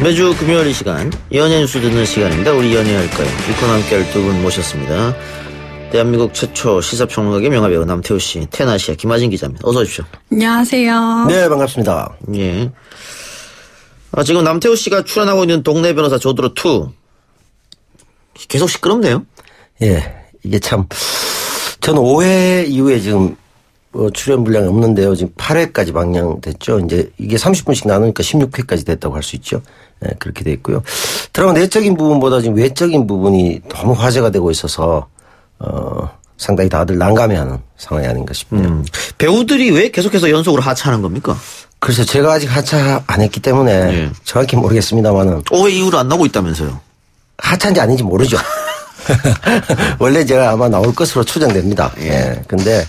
매주 금요일 이 시간 연예 뉴스 듣는 시간입니다. 우리 연예할 거예요. 이 코너 함께할 두 분 모셨습니다. 대한민국 최초 시사평론가계 명화배우 남태우 씨, 테나시아 김아진 기자입니다. 어서 오십시오. 안녕하세요. 네, 반갑습니다. 예. 지금 남태우 씨가 출연하고 있는 동네 변호사 조드로 2 계속 시끄럽네요. 예, 이게 참 저는 5회 이후에 지금 출연 분량이 없는데요. 지금 8회까지 방영됐죠. 이제 이게 30분씩 나누니까 16회까지 됐다고 할 수 있죠. 네, 그렇게 돼 있고요. 드라마 내적인 부분보다 지금 외적인 부분이 너무 화제가 되고 있어서 상당히 다들 난감해하는 상황이 아닌가 싶네요. 배우들이 왜 계속해서 연속으로 하차하는 겁니까? 그래서 제가 아직 하차 안 했기 때문에 예. 정확히 모르겠습니다만은 5회 이후로 안 나오고 있다면서요? 하차인지 아닌지 모르죠. 원래 제가 아마 나올 것으로 추정됩니다. 예. 근데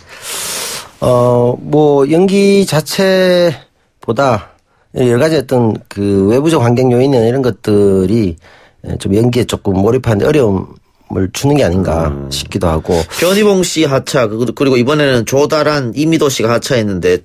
뭐 연기 자체보다 여러 가지 어떤 그 외부적 환경 요인이나 이런 것들이 좀 연기에 조금 몰입하는데 어려움을 주는 게 아닌가 싶기도 하고. 변희봉 씨 하차, 그리고 이번에는 조다란 이미도 씨가 하차했는데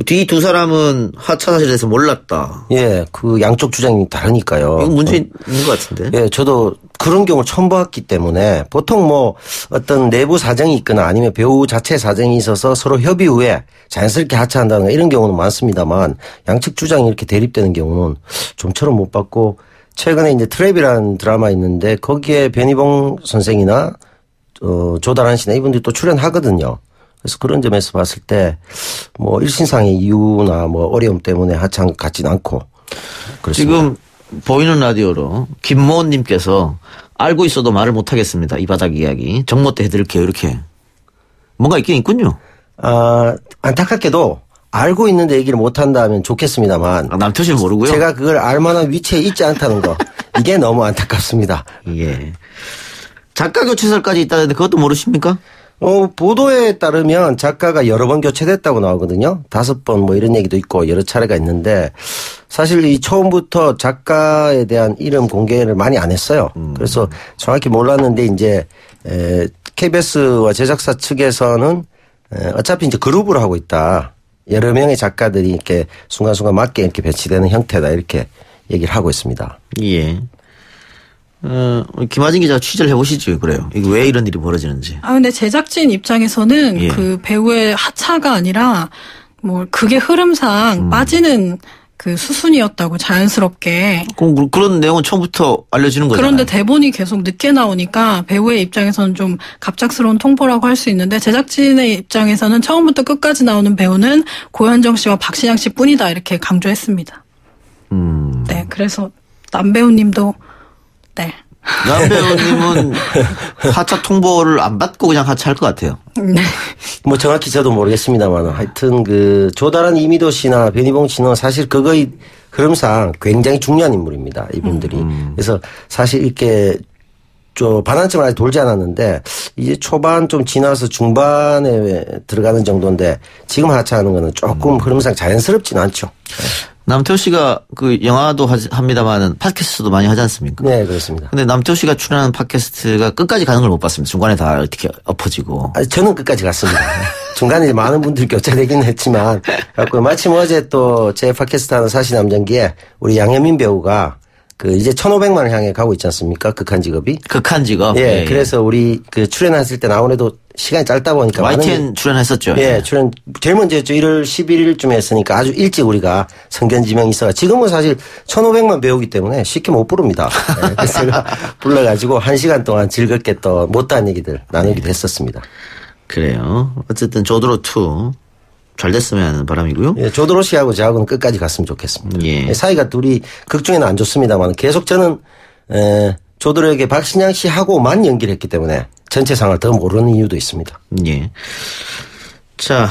뒤 두 사람은 하차 사실에 대해서 몰랐다. 예, 그 양쪽 주장이 다르니까요. 이건 문제 있는 것 같은데. 예, 저도 그런 경우를 처음 봤기 때문에 보통 뭐 어떤 내부 사정이 있거나 아니면 배우 자체 사정이 있어서 서로 협의 후에 자연스럽게 하차한다는 이런 경우는 많습니다만 양측 주장이 이렇게 대립되는 경우는 좀처럼 못 봤고 최근에 이제 트랩이라는 드라마 있는데 거기에 변희봉 선생이나 조다란 씨나 이분들이 또 출연하거든요. 그래서 그런 점에서 봤을 때 뭐 일신상의 이유나 뭐 어려움 때문에 하차한 것 같지는 않고 그렇습니다. 지금 보이는 라디오로 김모은님께서 알고 있어도 말을 못하겠습니다. 이 바닥 이야기 정모 때 해드릴게요. 이렇게 뭔가 있긴 있군요. 안타깝게도 알고 있는데 얘기를 못한다면 좋겠습니다만 남태우 씨는 모르고요. 제가 그걸 알 만한 위치에 있지 않다는 거 이게 너무 안타깝습니다. 예. 작가 교체설까지 있다는데 그것도 모르십니까? 보도에 따르면 작가가 여러 번 교체됐다고 나오거든요. 5번 뭐 이런 얘기도 있고 여러 차례가 있는데 사실 이 처음부터 작가에 대한 이름 공개를 많이 안 했어요. 그래서 정확히 몰랐는데 이제 KBS와 제작사 측에서는 어차피 이제 그룹을 하고 있다. 여러 명의 작가들이 이렇게 순간순간 맞게 이렇게 배치되는 형태다 이렇게 얘기를 하고 있습니다. 예. 김아진 기자 취재를 해보시죠. 그래요. 이게 왜 이런 일이 벌어지는지. 근데 제작진 입장에서는 예. 그 배우의 하차가 아니라 뭐 그게 흐름상 빠지는 그 수순이었다고 자연스럽게. 그럼 그런 내용은 처음부터 알려지는 거잖아요. 그런데 대본이 계속 늦게 나오니까 배우의 입장에서는 좀 갑작스러운 통보라고 할 수 있는데 제작진의 입장에서는 처음부터 끝까지 나오는 배우는 고현정 씨와 박신양 씨 뿐이다 이렇게 강조했습니다. 네, 그래서 남 배우님도 네. 남 배우님은 하차 통보를 안 받고 그냥 하차할 것 같아요. 네. 뭐 정확히 저도 모르겠습니다만 하여튼 그 조다란 이미도 씨나 변희봉 씨는 사실 그거의 흐름상 굉장히 중요한 인물입니다. 이분들이. 그래서 사실 이렇게 좀 반환점을 아직 돌지 않았는데 이제 초반 좀 지나서 중반에 들어가는 정도인데 지금 하차하는 거는 조금 흐름상 자연스럽지는 않죠. 남태우 씨가 그 영화도 합니다만은 팟캐스트도 많이 하지 않습니까? 네, 그렇습니다. 근데 남태우 씨가 출연하는 팟캐스트가 끝까지 가는 걸 못 봤습니다. 중간에 다 어떻게 엎어지고. 저는 끝까지 갔습니다. 중간에 이제 많은 분들이 교체되긴 했지만, 마침 어제 또 제 팟캐스트 하는 사시남전기에 우리 양현민 배우가 그 이제 1,500만을 향해 가고 있지 않습니까? 극한 직업이. 극한 직업. 예. 그래서 우리 그 출연했을 때 나오래도 시간이 짧다 보니까. YTN 출연했었죠. 예. 출연 제일 먼저 했죠. 1월 11일쯤에 했으니까 아주 일찍 우리가 선견 지명이 있어가 지금은 사실 1,500만 배우기 때문에 쉽게 못 부릅니다. 예. 그래서 제가 불러가지고 1시간 동안 즐겁게 또 못다한 얘기들 나누기도 했었습니다. 그래요. 어쨌든 조드로 2. 잘 됐으면 하는 바람이고요. 예, 조드로 씨하고 저하고는 끝까지 갔으면 좋겠습니다. 예. 사이가 둘이 극 중에는 안 좋습니다만 계속 저는 조드로에게 박신양 씨하고만 연기를 했기 때문에 전체 상을 더 모르는 이유도 있습니다. 예. 자,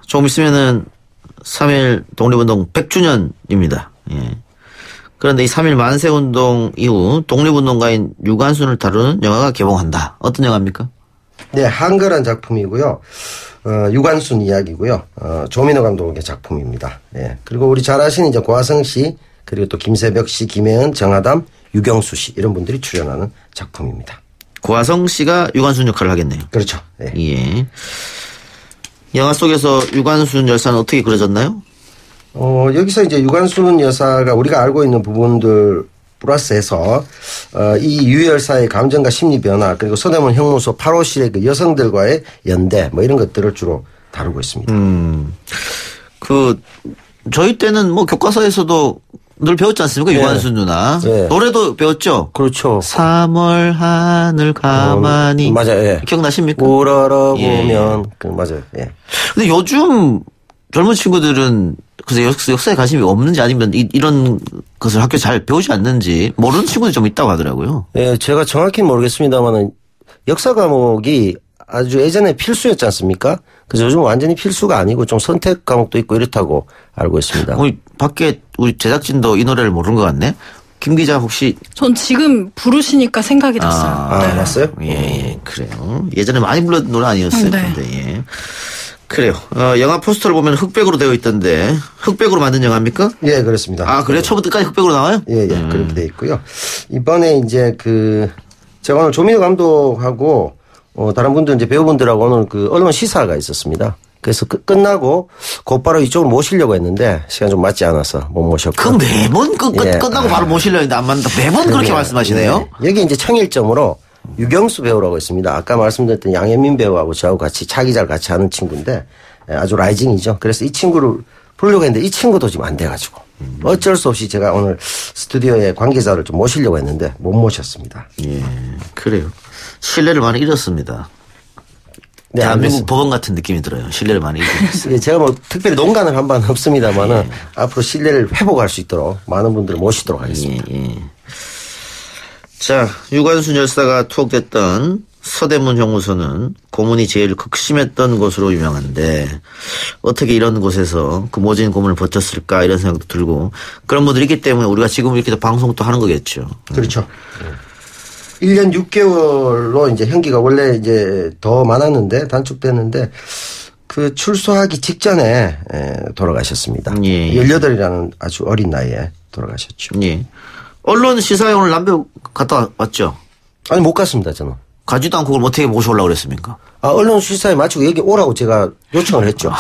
조금 있으면은 3.1 독립운동 100주년입니다. 예. 그런데 이 3.1 만세운동 이후 독립운동가인 유관순을 다루는 영화가 개봉한다. 어떤 영화입니까? 네, 한글한 작품이고요. 유관순 이야기고요. 조민호 감독의 작품입니다. 예. 그리고 우리 잘 아시는 이제 고하성 씨, 그리고 또 김세벽 씨, 김혜은, 정하담, 유경수 씨 이런 분들이 출연하는 작품입니다. 고하성 씨가 유관순 역할을 하겠네요. 그렇죠. 예. 예. 영화 속에서 유관순 열사는 어떻게 그려졌나요? 여기서 이제 유관순 여사가 우리가 알고 있는 부분들 플러스해서 이 유 열사의 감정과 심리 변화 그리고 서대문 형무소 8호실의 그 여성들과의 연대 뭐 이런 것들을 주로 다루고 있습니다. 저희 때는 뭐 교과서에서도 늘 배웠지 않습니까? 유관순 누나. 네. 노래도 배웠죠? 그렇죠. 3월 하늘 가만히. 맞아요. 예. 기억나십니까? 우러러보면. 맞아요. 예. 근데 요즘 젊은 친구들은 그래서 역사에 관심이 없는지 아니면 이런 것을 학교에 잘 배우지 않는지 모르는 친구들이 좀 있다고 하더라고요. 예, 제가 정확히는 모르겠습니다만은 역사 과목이 아주 예전에 필수였지 않습니까? 그래서 요즘 완전히 필수가 아니고 좀 선택 과목도 있고 이렇다고 알고 있습니다. 밖에 우리 제작진도 이 노래를 모르는 것 같네. 김 기자 혹시. 전 지금 부르시니까 생각이 났어요. 네. 났어요? 예, 그래요. 예전에 많이 불렀던 노래 아니었어요? 네. 근데 예. 그래요. 영화 포스터를 보면 흑백으로 되어 있던데 흑백으로 만든 영화입니까? 예, 그렇습니다. 아, 그래요? 처음부터 끝까지 흑백으로 나와요? 예, 그렇게 돼 있고요. 이번에 이제 제가 오늘 조민호 감독하고 다른 분들 이제 배우분들하고 오늘 언론 시사가 있었습니다. 그래서 끝나고 곧바로 이쪽으로 모시려고 했는데 시간 좀 맞지 않아서 못 모셨고. 그럼 매번 끝나고 바로 모시려고 했는데 안 맞는다. 매번 그렇게 말씀하시네요. 네. 여기 이제 청일점으로 유경수 배우라고 있습니다. 아까 말씀드렸던 양현민 배우하고 저하고 같이 차기자를 같이 하는 친구인데 아주 라이징이죠. 그래서 이 친구를 부르려고 했는데 이 친구도 지금 안 돼가지고 어쩔 수 없이 제가 오늘 스튜디오에 관계자를 좀 모시려고 했는데 못 모셨습니다. 예, 그래요. 신뢰를 많이 잃었습니다. 네, 대한민국 법원 같은 느낌이 들어요. 신뢰를 많이 잃었어요. 예, 제가 뭐 특별히 농간을 한 바는 없습니다만은 앞으로 신뢰를 회복할 수 있도록 많은 분들을 모시도록 하겠습니다. 예. 자, 유관순 열사가 투옥됐던 서대문 형무소는 고문이 제일 극심했던 곳으로 유명한데 어떻게 이런 곳에서 그 모진 고문을 버텼을까 이런 생각도 들고 그런 분들이 있기 때문에 우리가 지금 이렇게 방송도 하는 거겠죠. 그렇죠. 1년 6개월로 이제 형기가 원래 이제 더 많았는데 단축됐는데 출소하기 직전에 돌아가셨습니다. 예. 18이라는 아주 어린 나이에 돌아가셨죠. 예. 언론 시사에 오늘 남배우 갔다 왔죠? 아니 못 갔습니다 저는. 가지도 않고 그걸 어떻게 모셔오려고 그랬습니까? 언론 시사에 마치고 여기 오라고 제가 요청을 했죠.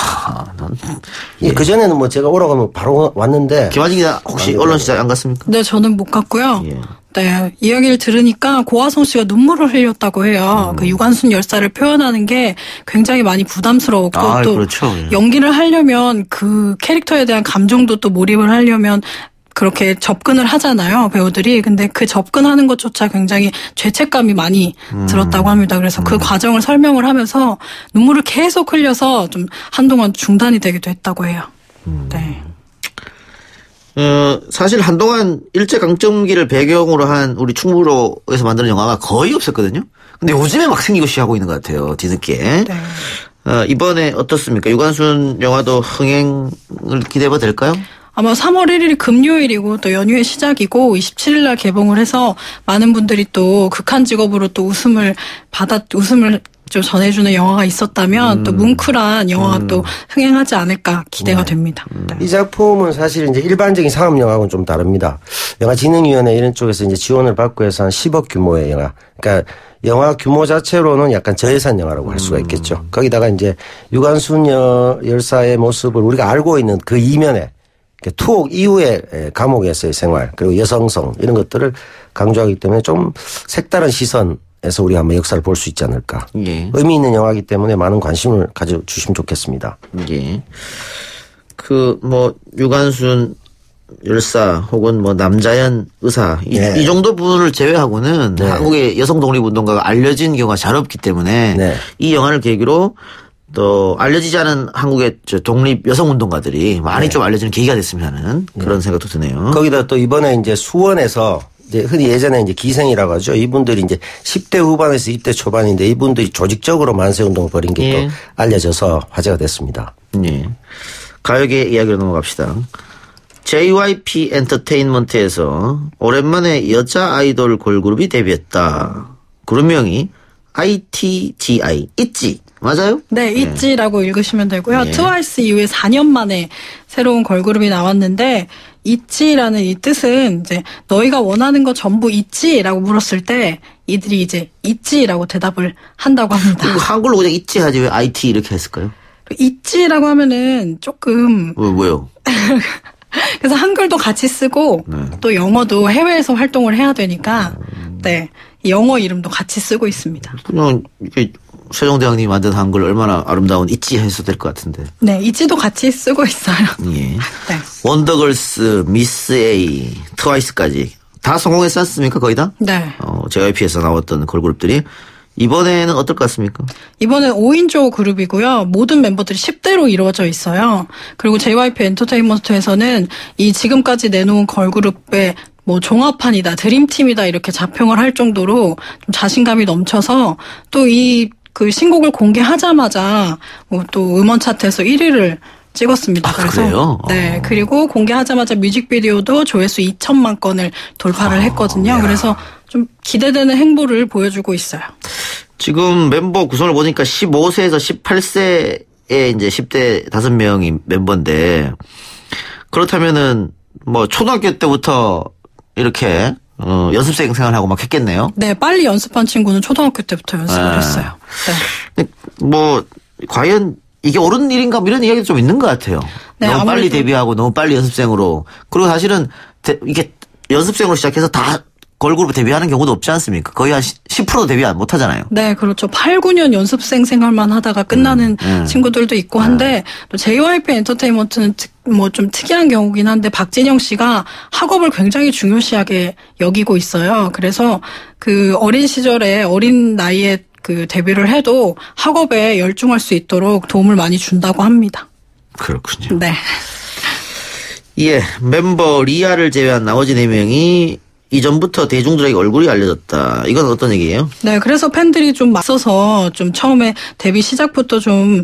예. 그전에는 뭐 제가 오라고 하면 바로 왔는데. 김하진 기자 혹시 언론 시사에 안 갔습니까? 네, 저는 못 갔고요. 예. 네, 이야기를 들으니까 고화성 씨가 눈물을 흘렸다고 해요. 그 유관순 열사를 표현하는 게 굉장히 많이 부담스러웠고 또 그렇죠. 예. 연기를 하려면 그 캐릭터에 대한 감정도 또 몰입을 하려면 그렇게 접근을 하잖아요, 배우들이. 근데 그 접근하는 것조차 굉장히 죄책감이 많이 들었다고 합니다. 그래서 그 과정을 설명을 하면서 눈물을 계속 흘려서 좀 한동안 중단이 되기도 했다고 해요. 네. 사실 한동안 일제강점기를 배경으로 한 우리 충무로에서 만드는 영화가 거의 없었거든요. 근데 요즘에 막 생기고 시작하고 있는 것 같아요. 뒤늦게. 네. 이번에 어떻습니까? 유관순 영화도 흥행을 기대해봐도 될까요? 아마 3월 1일이 금요일이고 또 연휴의 시작이고 27일 날 개봉을 해서 많은 분들이 또 극한 직업으로 또 웃음을 좀 전해주는 영화가 있었다면 또 뭉클한 영화가 또 흥행하지 않을까 기대가 됩니다. 네. 이 작품은 사실 이제 일반적인 상업 영화하고는 좀 다릅니다. 영화진흥위원회 이런 쪽에서 이제 지원을 받고 해서 한 10억 규모의 영화. 그러니까 영화 규모 자체로는 약간 저예산 영화라고 할 수가 있겠죠. 거기다가 이제 유관순 열사의 모습을 우리가 알고 있는 그 이면에 투옥 이후의 감옥에서의 생활 그리고 여성성 이런 것들을 강조하기 때문에 좀 색다른 시선에서 우리가 한번 역사를 볼 수 있지 않을까. 예. 의미 있는 영화이기 때문에 많은 관심을 가져주시면 좋겠습니다. 예. 유관순 열사 혹은 남자연 의사 이 정도 분을 제외하고는 한국의 여성 독립운동가가 알려진 경우가 잘 없기 때문에 이 영화를 계기로 또 알려지지 않은 한국의 독립 여성운동가들이 많이 좀 알려지는 계기가 됐으면 하는 그런 생각도 드네요. 거기다 또 이번에 이제 수원에서 이제 흔히 예전에 이제 기생이라고 하죠. 이분들이 이제 10대 후반에서 20대 초반인데 이분들이 조직적으로 만세운동을 벌인 게 또 알려져서 화제가 됐습니다. 예. 가요계 이야기로 넘어갑시다. JYP 엔터테인먼트에서 오랜만에 여자 아이돌 걸그룹이 데뷔했다. 그룹명이 ITGI, 있지. 맞아요? 네, 있지라고 읽으시면 되고요. 트와이스 이후에 4년 만에 새로운 걸그룹이 나왔는데 있지라는 이 뜻은 이제 너희가 원하는 거 전부 있지라고 물었을 때 이들이 이제 있지라고 대답을 한다고 합니다. 한글로 그냥 있지 하지 왜 IT 이렇게 했을까요? 있지라고 하면은 조금. 왜요? 그래서 한글도 같이 쓰고 또 영어도 해외에서 활동을 해야 되니까 네. 영어 이름도 같이 쓰고 있습니다. 그냥 이게 세종대왕님이 만든 한글 얼마나 아름다운 있지 해서 될 것 같은데. 네, 있지도 같이 쓰고 있어요. 예. 네. 원더걸스, 미스 A, 트와이스까지 다 성공했지 않습니까? 거의 다? 네. JYP에서 나왔던 걸그룹들이 이번에는 어떨 것 같습니까? 이번엔 5인조 그룹이고요. 모든 멤버들이 10대로 이루어져 있어요. 그리고 JYP 엔터테인먼트에서는 이 지금까지 내놓은 걸그룹의 뭐 종합판이다, 드림팀이다 이렇게 자평을 할 정도로 좀 자신감이 넘쳐서 또 이 그 신곡을 공개하자마자 또 음원 차트에서 1위를 찍었습니다. 그래서 그래요? 네. 그리고 공개하자마자 뮤직비디오도 조회수 2천만 건을 돌파를 했거든요. 그래서 좀 기대되는 행보를 보여주고 있어요. 지금 멤버 구성을 보니까 15세에서 18세에 이제 10대 5명이 멤버인데 그렇다면은 뭐 초등학교 때부터 이렇게 연습생 생활하고 막 했겠네요. 네, 빨리 연습한 친구는 초등학교 때부터 연습을 했어요. 네. 뭐 과연 이게 옳은 일인가 뭐 이런 이야기도 좀 있는 것 같아요. 네, 너무 빨리 데뷔하고 너무 빨리 연습생으로. 그리고 사실은 이게 연습생으로 시작해서 다 걸그룹 데뷔하는 경우도 없지 않습니까? 거의 한 10% 데뷔 못 하잖아요. 네, 그렇죠. 8, 9년 연습생 생활만 하다가 끝나는 친구들도 있고 한데 또 JYP 엔터테인먼트는 뭐 좀 특이한 경우긴 한데 박진영 씨가 학업을 굉장히 중요시하게 여기고 있어요. 그래서 그 어린 시절에 어린 나이에 그 데뷔를 해도 학업에 열중할 수 있도록 도움을 많이 준다고 합니다. 그렇군요. 네. 예, 멤버 리아를 제외한 나머지 4명이 이전부터 대중들에게 얼굴이 알려졌다. 이건 어떤 얘기예요? 네, 그래서 팬들이 좀 맞서서 좀 처음에 데뷔 시작부터 좀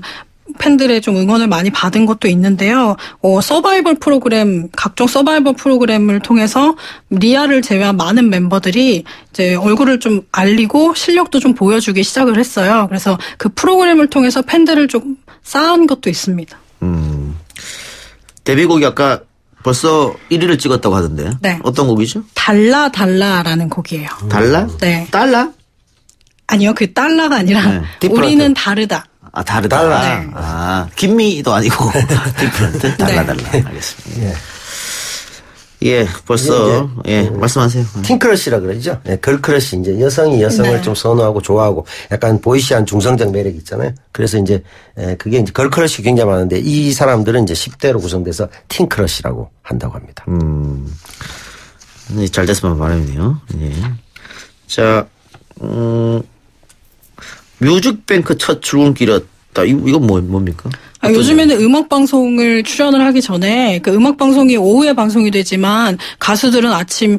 팬들의 좀 응원을 많이 받은 것도 있는데요. 서바이벌 프로그램, 각종 서바이벌 프로그램을 통해서 리아를 제외한 많은 멤버들이 이제 얼굴을 좀 알리고 실력도 좀 보여주기 시작을 했어요. 그래서 그 프로그램을 통해서 팬들을 좀 쌓은 것도 있습니다. 데뷔곡이 아까 벌써 1위를 찍었다고 하던데. 네. 어떤 곡이죠? 달라라는 곡이에요. 달라? 네. 달라? 아니요, 그 달라가 아니라 네. 우리는 다르다. 아, 다르다. 네. 아, 김미도 아니고 디프런트. 달라. 알겠습니다. 예, 벌써 말씀하세요. 틴크러쉬라 그러죠. 네, 걸크러쉬 이제 여성이 여성을 좀 선호하고 좋아하고 약간 보이시한 중성적 매력 있잖아요. 그래서 이제 그게 이제 걸크러쉬 굉장히 많은데 이 사람들은 이제 10대로 구성돼서 틴크러쉬라고 한다고 합니다. 잘 됐으면 바람이네요. 예. 자, 뮤직뱅크 첫 출근길이었다. 이건 뭡니까? 요즘에는 음악방송을 출연을 하기 전에 그 음악방송이 오후에 방송이 되지만 가수들은 아침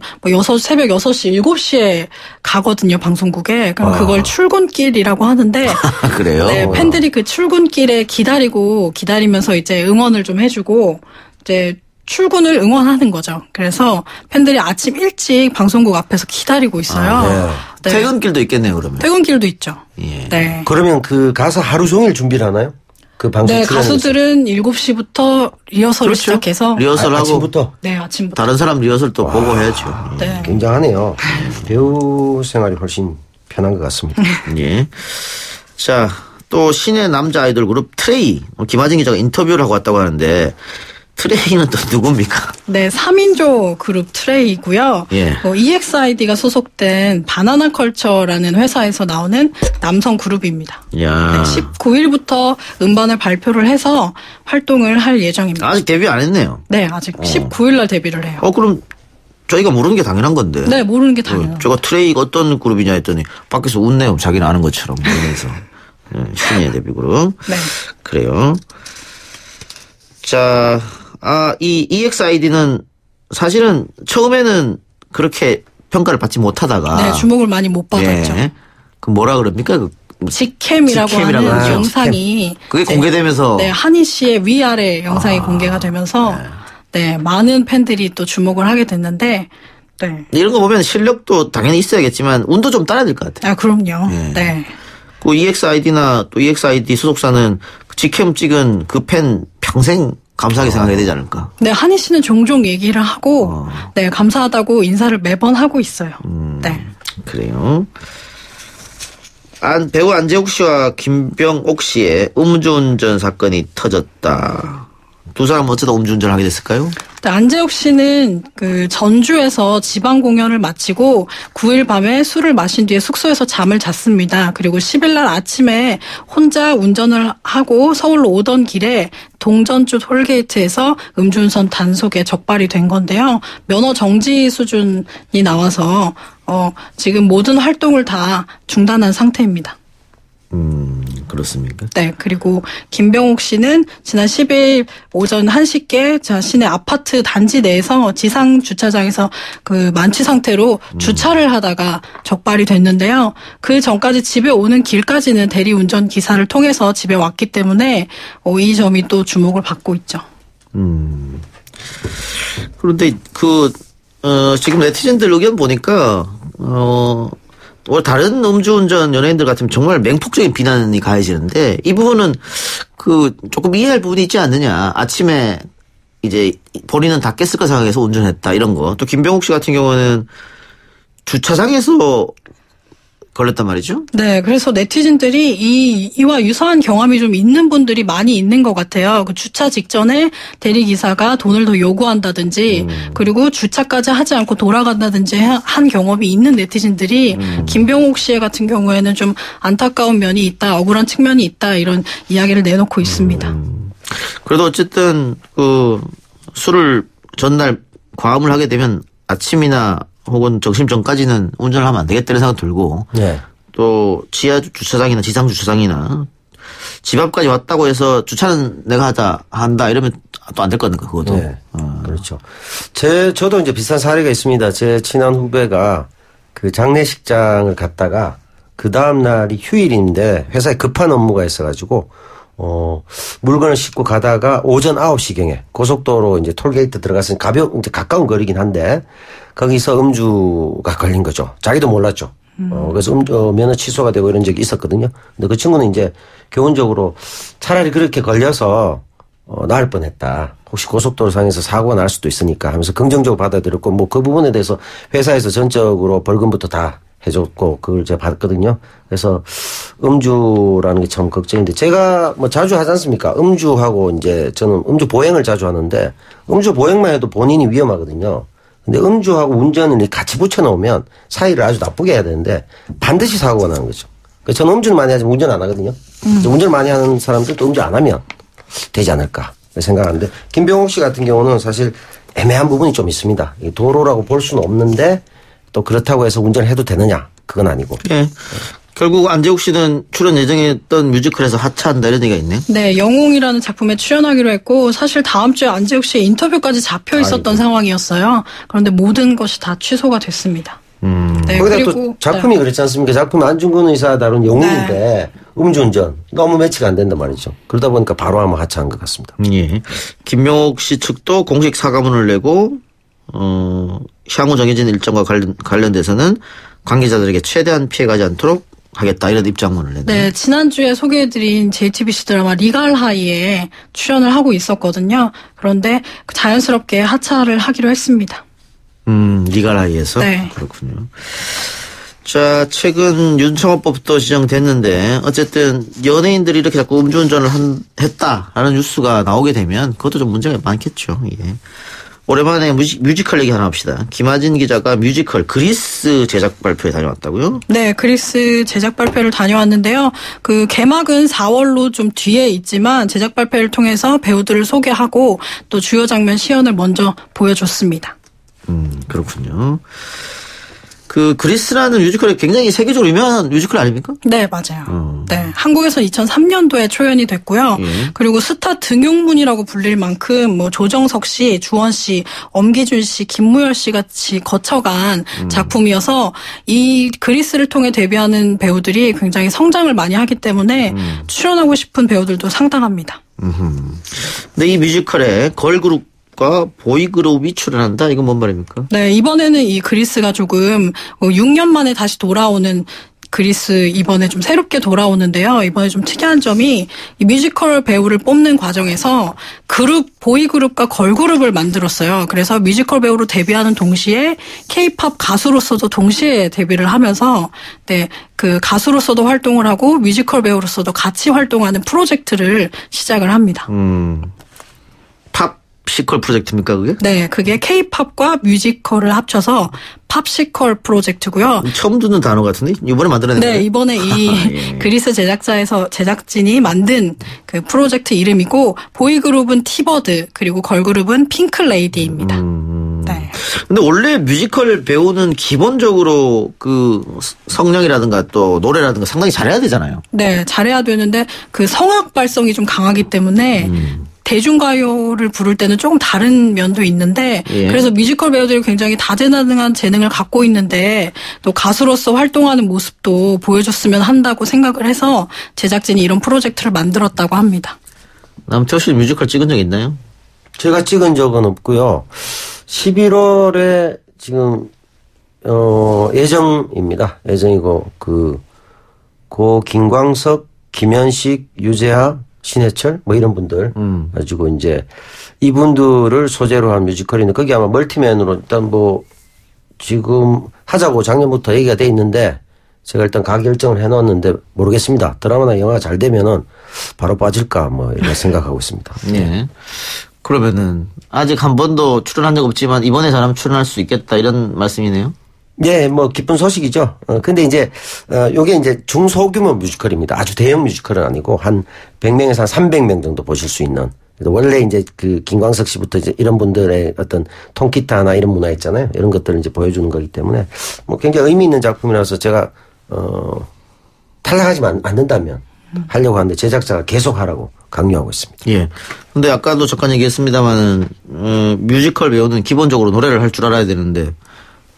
새벽 6시, 7시에 가거든요, 방송국에. 그럼 그걸 출근길이라고 하는데. 그래요? 네, 팬들이 그 출근길에 기다리면서 이제 응원을 좀 해주고 이제 출근을 응원하는 거죠. 그래서 팬들이 아침 일찍 방송국 앞에서 기다리고 있어요. 네. 퇴근길도 있겠네요, 그러면. 퇴근길도 있죠. 예. 네. 그러면 그 가서 하루 종일 준비를 하나요? 그 방송 네, 가수들은 7시부터 리허설을 시작해서 리허설하고 아침부터. 네, 아침부터. 다른 사람 리허설 또 보고 해야죠. 네. 굉장하네요. 배우 생활이 훨씬 편한 것 같습니다. 예. 자, 또 신의 남자 아이돌 그룹 트레이. 김하진 기자가 인터뷰를 하고 왔다고 하는데 트레이는 또 누굽니까? 네, 3인조 그룹 트레이고요. 예. EXID가 소속된 바나나 컬처라는 회사에서 나오는 남성 그룹입니다. 야. 네, 19일부터 음반을 발표를 해서 활동을 할 예정입니다. 아직 데뷔 안 했네요. 네, 아직 19일 날 데뷔를 해요. 그럼 저희가 모르는 게 당연한 건데. 네, 모르는 게 당연하죠. 제가 트레이가 어떤 그룹이냐 했더니 밖에서 웃네요. 자기는 아는 것처럼 모르면서. 신의 데뷔 그룹. 네. 그래요. 자, 이 EXID는 사실은 처음에는 그렇게 평가를 받지 못하다가. 네, 주목을 많이 못 받았죠. 예. 그 뭐라 그럽니까? 직캠이라고 하는 하죠. 영상이. 그게 공개되면서. 네, 한희 씨의 위아래 영상이 공개가 되면서. 네, 많은 팬들이 또 주목을 하게 됐는데. 네. 이런 거 보면 실력도 당연히 있어야겠지만 운도 좀 따라야 될 것 같아요. 그럼요. 네. 네. 그 EXID나 또 EXID 소속사는 직캠 찍은 그 팬 평생 감사하게 생각해야 되지 않을까? 네, 한희 씨는 종종 얘기를 하고, 네, 감사하다고 인사를 매번 하고 있어요. 네. 그래요. 배우 안재욱 씨와 김병옥 씨의 음주운전 사건이 터졌다. 두 사람은 어쩌다 음주운전을 하게 됐을까요? 안재욱 씨는 그 전주에서 지방 공연을 마치고 9일 밤에 술을 마신 뒤에 숙소에서 잠을 잤습니다. 그리고 10일 날 아침에 혼자 운전을 하고 서울로 오던 길에 동전주 톨게이트에서 음주운전 단속에 적발이 된 건데요. 면허 정지 수준이 나와서 지금 모든 활동을 다 중단한 상태입니다. 그렇습니까? 네, 그리고 김병옥 씨는 지난 10일 오전 1시께 자신의 아파트 단지 내에서 지상 주차장에서 그 만취 상태로 주차를 하다가 적발이 됐는데요. 그 전까지 집에 오는 길까지는 대리운전 기사를 통해서 집에 왔기 때문에 이 점이 또 주목을 받고 있죠. 그런데 지금 네티즌들 의견 보니까 다른 음주운전 연예인들 같으면 정말 맹폭적인 비난이 가해지는데 이 부분은 조금 이해할 부분이 있지 않느냐. 아침에 이제 본인은 다 깼을 거 생각해서 운전했다 이런 거. 또 김병옥 씨 같은 경우는 주차장에서 걸렸단 말이죠. 네, 그래서 네티즌들이 이와 유사한 경험이 좀 있는 분들이 많이 있는 것 같아요. 그 주차 직전에 대리기사가 돈을 더 요구한다든지 그리고 주차까지 하지 않고 돌아간다든지 한 경험이 있는 네티즌들이 김병옥 씨 같은 경우에는 좀 안타까운 면이 있다, 억울한 측면이 있다 이런 이야기를 내놓고 있습니다. 그래도 어쨌든 술을 전날 과음을 하게 되면 아침이나 혹은 점심 전까지는 운전을 하면 안 되겠다는 생각 들고 네. 또 지하 주차장이나 지상 주차장이나 집 앞까지 왔다고 해서 주차는 내가 한다 이러면 또 안 될 거니까 그것도. 네. 그렇죠. 저도 이제 비슷한 사례가 있습니다. 제 친한 후배가 그 장례식장을 갔다가 그 다음 날이 휴일인데 회사에 급한 업무가 있어가지고 물건을 싣고 가다가 오전 9시경에 고속도로 이제 톨게이트 들어갔으니 이제 가까운 거리긴 한데 거기서 음주가 걸린 거죠. 자기도 몰랐죠. 그래서 면허 취소가 되고 이런 적이 있었거든요. 근데 그 친구는 이제 교훈적으로 차라리 그렇게 걸려서 나을 뻔했다. 혹시 고속도로 상에서 사고가 날 수도 있으니까 하면서 긍정적으로 받아들였고 뭐 그 부분에 대해서 회사에서 전적으로 벌금부터 다 해줬고 그걸 제가 받았거든요. 그래서 음주라는 게 참 걱정인데 제가 뭐 자주 하지 않습니까? 음주하고 이제 저는 음주 보행을 자주 하는데 음주 보행만 해도 본인이 위험하거든요. 근데 음주하고 운전을 같이 붙여놓으면 사이를 아주 나쁘게 해야 되는데 반드시 사고가 나는 거죠. 그래서 저는 음주는 많이 하지만 운전 안 하거든요. 운전을 많이 하는 사람들도 음주 안 하면 되지 않을까 생각하는데 김병옥 씨 같은 경우는 사실 애매한 부분이 좀 있습니다. 도로라고 볼 수는 없는데 또 그렇다고 해서 운전을 해도 되느냐? 그건 아니고. 네. 결국 안재욱 씨는 출연 예정했던 뮤지컬에서 하차한다 이런 얘기가 있네요. 네. 영웅이라는 작품에 출연하기로 했고 사실 다음 주에 안재욱 씨의 인터뷰까지 잡혀 있었던 상황이었어요. 그런데 모든 것이 다 취소가 됐습니다. 네, 거기다 그리고 또 작품이 네. 그렇지 않습니까? 작품이 안중근 의사 다룬 영웅인데 네. 음주운전 너무 매치가 안 된단 말이죠. 그러다 보니까 바로 한번 하차한 것 같습니다. 예. 김명옥 씨 측도 공식 사과문을 내고 향후 정해진 일정과 관련돼서는 관계자들에게 최대한 피해가지 않도록 하겠다 이런 입장문을 냈네요. 네, 지난주에 소개해드린 JTBC 드라마 리갈 하이에 출연을 하고 있었거든요. 그런데 자연스럽게 하차를 하기로 했습니다. 리갈 하이에서? 네. 그렇군요. 자, 최근 윤창호법도 지정됐는데 어쨌든 연예인들이 이렇게 자꾸 음주운전을 했다라는 뉴스가 나오게 되면 그것도 좀 문제가 많겠죠. 예. 오랜만에 뮤지컬 얘기 하나 합시다. 김하진 기자가 뮤지컬 그리스 제작 발표에 다녀왔다고요? 네, 그리스 제작 발표를 다녀왔는데요. 그 개막은 4월로 좀 뒤에 있지만 제작 발표를 통해서 배우들을 소개하고 또 주요 장면 시연을 먼저 보여줬습니다. 그렇군요. 그 그리스라는 뮤지컬이 굉장히 세계적으로 유명한 뮤지컬 아닙니까? 네, 맞아요. 네, 한국에서 2003년도에 초연이 됐고요. 예. 그리고 스타 등용문이라고 불릴 만큼 뭐 조정석 씨, 주원 씨, 엄기준 씨, 김무열 씨 같이 거쳐간 작품이어서 이 그리스를 통해 데뷔하는 배우들이 굉장히 성장을 많이 하기 때문에 출연하고 싶은 배우들도 상당합니다. 근데 이 뮤지컬에 걸그룹 보이그룹이 출연한다? 이건 뭔 말입니까? 네, 이번에는 이 그리스가 조금 6년 만에 다시 돌아오는 그리스 이번에 좀 새롭게 돌아오는데요. 이번에 좀 특이한 점이 이 뮤지컬 배우를 뽑는 과정에서 보이그룹과 걸그룹을 만들었어요. 그래서 뮤지컬 배우로 데뷔하는 동시에 K-팝 가수로서도 동시에 데뷔를 하면서 네, 그 가수로서도 활동을 하고 뮤지컬 배우로서도 같이 활동하는 프로젝트를 시작을 합니다. 팝시컬 프로젝트입니까 그게? 네, 그게 K-팝과 뮤지컬을 합쳐서 팝시컬 프로젝트고요. 처음 듣는 단어 같은데 이번에 만들어낸 거예요? 네, 이번에 이 예. 그리스 제작진이 만든 그 프로젝트 이름이고 보이그룹은 티버드 그리고 걸그룹은 핑클레이디입니다. 네. 근데 원래 뮤지컬 배우는 기본적으로 그 성량이라든가 또 노래라든가 상당히 잘해야 되잖아요. 네, 잘해야 되는데 그 성악 발성이 좀 강하기 때문에 대중가요를 부를 때는 조금 다른 면도 있는데 예. 그래서 뮤지컬 배우들이 굉장히 다재다능한 재능을 갖고 있는데 또 가수로서 활동하는 모습도 보여줬으면 한다고 생각을 해서 제작진이 이런 프로젝트를 만들었다고 합니다. 남태호 씨 뮤지컬 찍은 적 있나요? 제가 찍은 적은 없고요. 11월에 지금 예정입니다. 예정이고 고 김광석, 김현식, 유재하, 신해철 뭐 이런 분들 가지고 이제 이분들을 소재로 한 뮤지컬인데 거기 아마 멀티맨으로 일단 뭐 지금 하자고 작년부터 얘기가 돼 있는데 제가 일단 가 결정을 해놨는데 모르겠습니다. 드라마나 영화가 잘 되면은 바로 빠질까 뭐 이런 생각하고 있습니다. 네. 그러면은 아직 한 번도 출연한 적 없지만 이번에 잘하면 출연할 수 있겠다 이런 말씀이네요. 네, 뭐 기쁜 소식이죠. 근데 이제 요게 이제 중소규모 뮤지컬입니다. 아주 대형 뮤지컬은 아니고 한 100명에서 한 300명 정도 보실 수 있는. 원래 이제 그 김광석 씨부터 이제 이런 분들의 어떤 통기타나 이런 문화 있잖아요. 이런 것들을 이제 보여주는 거기 때문에 뭐 굉장히 의미 있는 작품이라서 제가 탈락하지 않는다면 하려고 하는데 제작자가 계속 하라고 강요하고 있습니다. 예. 근데 아까도 잠깐 얘기했습니다만은 뮤지컬 배우는 기본적으로 노래를 할 줄 알아야 되는데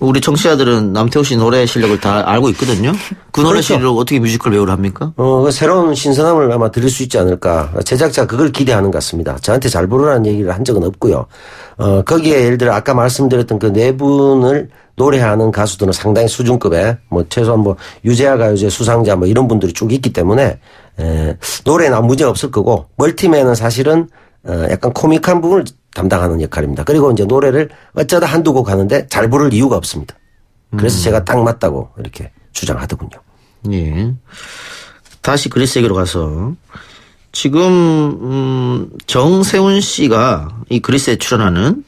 우리 청취자들은 남태호 씨 노래 실력을 다 알고 있거든요. 그 노래 그렇죠. 실력을 어떻게 뮤지컬 배우를 합니까? 새로운 신선함을 아마 드릴 수 있지 않을까. 제작자가 그걸 기대하는 것 같습니다. 저한테 잘 부르라는 얘기를 한 적은 없고요. 거기에 예를 들어 아까 말씀드렸던 그 네 분을 노래하는 가수들은 상당히 수준급의 뭐 최소한 뭐 유재하 가요제 수상자 뭐 이런 분들이 쭉 있기 때문에 노래는 아무 문제 없을 거고 멀티맨은 사실은 약간 코믹한 부분을 담당하는 역할입니다. 그리고 이제 노래를 어쩌다 한두 곡 하는데 잘 부를 이유가 없습니다. 그래서 제가 딱 맞다고 이렇게 주장하더군요. 예. 다시 그리스 얘기로 가서 지금 정세훈 씨가 이 그리스에 출연하는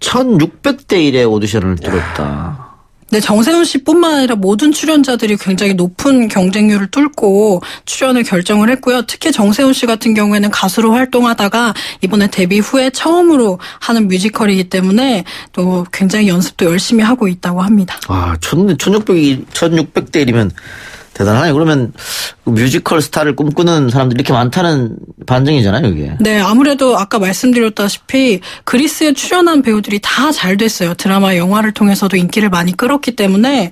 1600대 1의 오디션을 뚫었다. 네, 정세훈 씨뿐만 아니라 모든 출연자들이 굉장히 높은 경쟁률을 뚫고 출연을 결정을 했고요. 특히 정세훈 씨 같은 경우에는 가수로 활동하다가 이번에 데뷔 후에 처음으로 하는 뮤지컬이기 때문에 또 굉장히 연습도 열심히 하고 있다고 합니다. 아, 1600대 1이면 대단하네. 그러면 뮤지컬 스타를 꿈꾸는 사람들이 이렇게 많다는 반증이잖아요, 이게. 네, 아무래도 아까 말씀드렸다시피 그리스에 출연한 배우들이 다 잘 됐어요. 드라마, 영화를 통해서도 인기를 많이 끌었기 때문에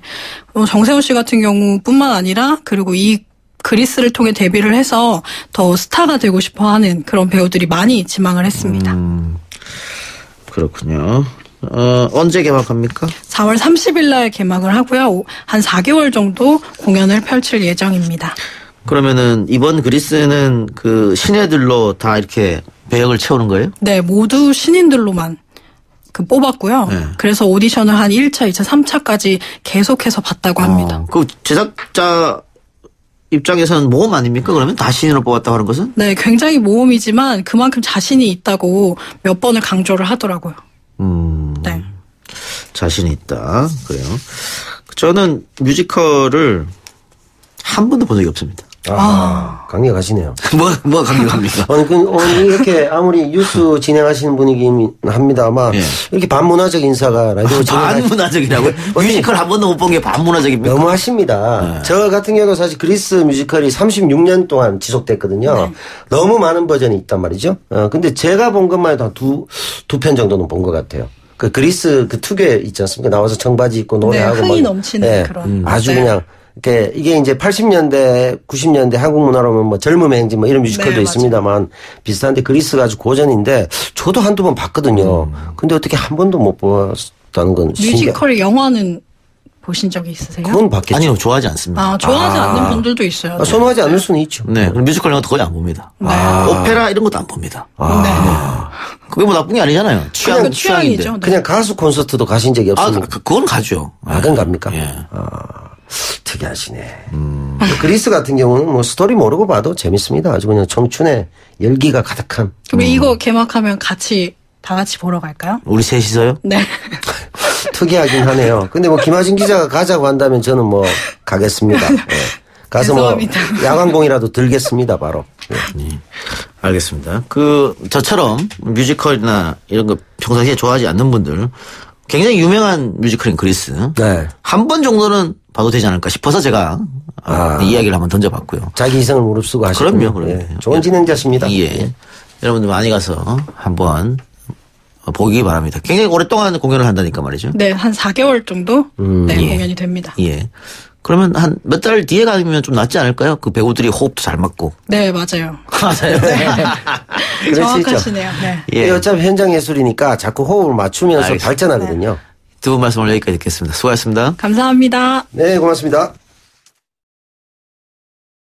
정세훈 씨 같은 경우뿐만 아니라 그리고 이 그리스를 통해 데뷔를 해서 더 스타가 되고 싶어하는 그런 배우들이 많이 지망을 했습니다. 그렇군요. 언제 개막합니까? 4월 30일 날 개막을 하고요. 한 4개월 정도 공연을 펼칠 예정입니다. 그러면은 이번 그리스는 그 신예들로 다 이렇게 배역을 채우는 거예요? 네, 모두 신인들로만 뽑았고요. 네. 그래서 오디션을 한 1차, 2차, 3차까지 계속해서 봤다고 합니다. 그 제작자 입장에서는 모험 아닙니까? 그러면 다 신인으로 뽑았다고 하는 것은? 네, 굉장히 모험이지만 그만큼 자신이 있다고 몇 번을 강조를 하더라고요. 네. 자신이 있다. 그래요. 저는 뮤지컬을 한 번도 본 적이 없습니다. 강력하시네요. 뭐가 강력합니까? 아니, 이렇게 아무리 뉴스 진행하시는 분이긴 합니다만, 이렇게 반문화적 인사가 라디오 반문화적이라고요? 뮤지컬 한 번도 못 본 게 반문화적입니까? 너무하십니다. 저 같은 경우도 사실 그리스 뮤지컬이 36년 동안 지속됐거든요. 네. 너무 많은 버전이 있단 말이죠. 근데 제가 본 것만 해도 한 두 편 정도는 본 것 같아요. 그 그리스 그 특유의 있지 않습니까? 나와서 청바지 입고 노래하고. 네, 흥이 넘치는 그런. 아주 그냥. 이게 이제 80년대, 90년대 한국 문화로는 뭐 젊음의 행진 뭐 이런 뮤지컬도 있습니다만 비슷한데 그리스가 아주 고전인데 저도 한두 번 봤거든요. 근데 어떻게 한 번도 못 봤다는 건 뮤지컬 영화는 보신 적이 있으세요? 그건 봤겠죠. 아니요, 좋아하지 않습니다. 좋아하지 않는 분들도 있어요. 네. 선호하지 않을 수는 있죠. 네. 뮤지컬 영화도 거의 안 봅니다. 네. 오페라 이런 것도 안 봅니다. 네. 그게 뭐 나쁜 게 아니잖아요. 취향인데. 네. 그냥 가수 콘서트도 가신 적이 없습니까? 그건 가죠. 그건 갑니까? 예. 특이하시네. 그리스 같은 경우는 뭐 스토리 모르고 봐도 재밌습니다. 아주 그냥 청춘의 열기가 가득한. 그럼 이거 개막하면 다 같이 보러 갈까요? 우리 셋이서요? 네. 특이하긴 하네요. 근데 뭐 김하진 기자가 가자고 한다면 저는 뭐 가겠습니다. 네. 가서 죄송합니다. 뭐 야광봉이라도 들겠습니다, 바로. 네. 알겠습니다. 저처럼 뮤지컬이나 이런 거 평상시에 좋아하지 않는 분들 굉장히 유명한 뮤지컬인 그리스. 네. 한 번 정도는 봐도 되지 않을까 싶어서 제가 이야기를 한번 던져봤고요. 자기 이성을 무릅쓰고 하시고. 그럼요. 네. 좋은 진행자십니다. 예. 여러분들 많이 가서 한번 보기 바랍니다. 굉장히 오랫동안 공연을 한다니까 말이죠. 네, 한 4개월 정도 네, 예. 공연이 됩니다. 예. 그러면 한 몇 달 뒤에 가면 좀 낫지 않을까요? 그 배우들이 호흡도 잘 맞고. 네, 맞아요. 맞아요. 그럴 수 있죠. 정확하시네요. 네. 예. 어차피 현장 예술이니까 자꾸 호흡을 맞추면서 알겠습니다. 발전하거든요. 두 분 말씀을 여기까지 듣겠습니다. 수고하셨습니다. 감사합니다. 네, 고맙습니다.